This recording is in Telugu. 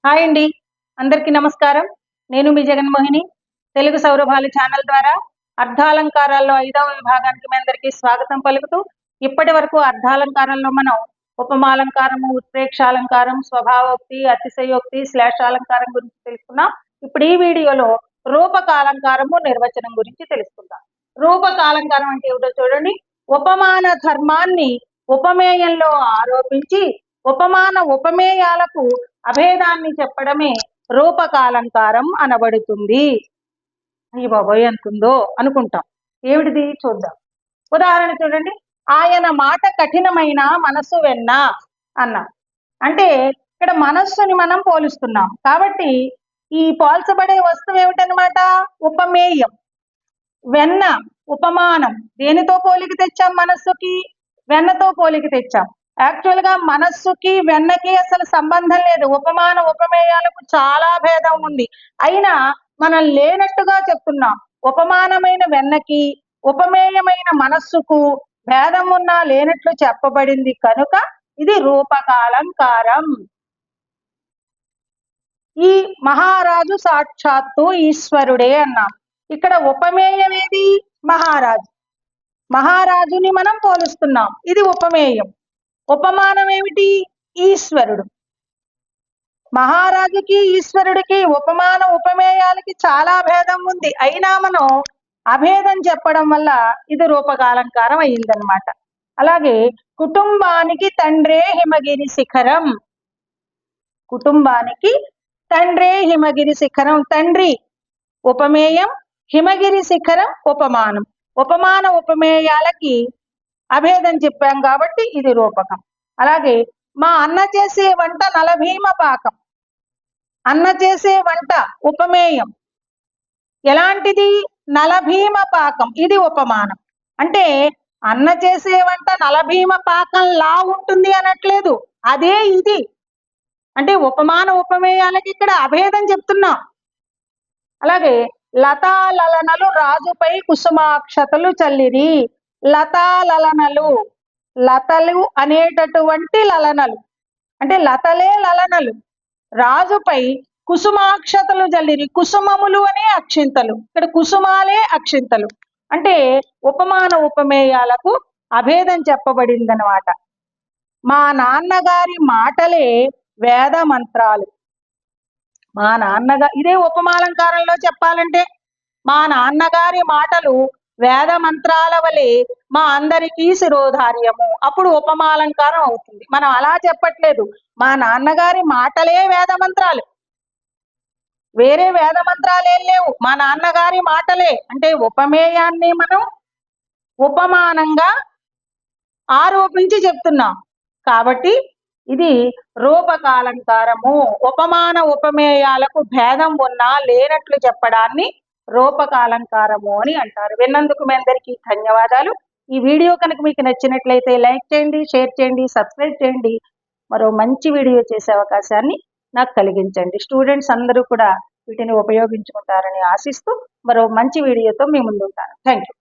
హాయ్ అండి, అందరికీ నమస్కారం. నేను మీ జగన్మోహిని. తెలుగు సౌరభాలు ఛానల్ ద్వారా అర్థాలంకారాల్లో 5వ విభాగానికి మీ అందరికీ స్వాగతం పలుకుతూ, ఇప్పటి వరకు అర్థాలంకారంలో మనం ఉపమాలంకారము, ఉత్ప్రేక్షాలంకారం, స్వభావోక్తి, అతిశయోక్తి, శ్లేషాలంకారం గురించి తెలుసుకున్నాం. ఇప్పుడు ఈ వీడియోలో రూపకాలంకారము, నిర్వచనం గురించి తెలుసుకుందాం. రూపకాలంకారం అంటే ఏమిటో చూడండి. ఉపమాన ధర్మాన్ని ఉపమేయంలో ఆరోపించి ఉపమాన ఉపమేయాలకు అభేదాన్ని చెప్పడమే రూపకాలంకారం అనబడుతుంది. ఈ బాబోయ్ ఎంతుందో అనుకుంటాం. ఏమిటిది చూద్దాం. ఉదాహరణ చూడండి. ఆయన మాట కఠినమైన మనస్సు వెన్న అన్నా. అంటే ఇక్కడ మనస్సుని మనం పోలుస్తున్నాం కాబట్టి ఈ పోల్చబడే వస్తువు ఏమిటనమాట? ఉపమేయం. వెన్న ఉపమానం. దేనితో పోలిక తెచ్చాం? మనస్సుకి వెన్నతో పోలిక తెచ్చాం. యాక్చువల్ గా మనస్సుకి వెన్నకి అసలు సంబంధం లేదు. ఉపమాన ఉపమేయాలకు చాలా భేదం ఉంది. అయినా మనం లేనట్టుగా చెప్తున్నాం. ఉపమానమైన వెన్నకి ఉపమేయమైన మనస్సుకు భేదం ఉన్నా లేనట్లు చెప్పబడింది కనుక ఇది రూపకాలంకారం. ఈ మహారాజు సాక్షాత్తు ఈశ్వరుడే అన్నాం. ఇక్కడ ఉపమేయం ఏది? మహారాజు. మహారాజుని మనం పోలుస్తున్నాం, ఇది ఉపమేయం. ఉపమానం ఏమిటి? ఈశ్వరుడు. మహారాజుకి ఈశ్వరుడికి ఉపమాన ఉపమేయాలకి చాలా భేదం ఉంది. అయినా మనం అభేదం చెప్పడం వల్ల ఇది రూపకాలంకారం అయిందనమాట. అలాగే కుటుంబానికి తండ్రే హిమగిరి శిఖరం. కుటుంబానికి తండ్రే హిమగిరి శిఖరం. తండ్రి ఉపమేయం, హిమగిరి శిఖరం ఉపమానం. ఉపమాన ఉపమేయాలకి అభేదం చెప్పాం కాబట్టి ఇది రూపకం. అలాగే మా అన్న చేసే వంట నలభీమ పాకం. అన్న చేసే వంట ఉపమేయం. ఎలాంటిది? నలభీమ పాకం. ఇది ఉపమానం. అంటే అన్న చేసే వంట నలభీమ పాకంలా ఉంటుంది అనట్లేదు, అదే ఇది. అంటే ఉపమాన ఉపమేయాలకి ఇక్కడ అభేదం చెప్తున్నాం. అలాగే లతాలలనలు రాజుపై కుసుమాక్షతలు చల్లిరి. లతాలలనలు, లతలు అనేటటువంటి లలనలు అంటే లతలే లలనలు. రాజుపై కుసుమాక్షతలు జల్లిరి. కుసుమములు అనే అక్షింతలు, ఇక్కడ కుసుమాలే అక్షింతలు. అంటే ఉపమాన ఉపమేయాలకు అభేదం చెప్పబడిందనమాట. మా నాన్నగారి మాటలే వేద మంత్రాలు. మా నాన్నగారు, ఇదే ఉపమాలంకారంలో చెప్పాలంటే మా నాన్నగారి మాటలు వేద మంత్రాల వలె మా అందరికీ శిరోధార్యము. అప్పుడు ఉపమాలంకారం అవుతుంది. మనం అలా చెప్పట్లేదు, మా నాన్నగారి మాటలే వేద మంత్రాలు, వేరే వేద మంత్రాలు ఏం లేవు, మా నాన్నగారి మాటలే. అంటే ఉపమేయాన్ని మనం ఉపమానంగా ఆరోపించి చెప్తున్నాం కాబట్టి ఇది రూపకాలంకారము. ఉపమాన ఉపమేయాలకు భేదం ఉన్నా లేనట్లు చెప్పడాన్ని రూపకాలంకారము అని అంటారు. విన్నందుకు మీ అందరికీ ధన్యవాదాలు. ఈ వీడియో కనుక మీకు నచ్చినట్లయితే లైక్ చేయండి, షేర్ చేయండి, సబ్స్క్రైబ్ చేయండి. మరో మంచి వీడియో చేసే అవకాశాన్ని నాకు కలిగించండి. స్టూడెంట్స్ అందరూ కూడా వీటిని ఉపయోగించుకుంటారని ఆశిస్తూ మరో మంచి వీడియోతో మీ ముందు ఉంటాను. Thank you.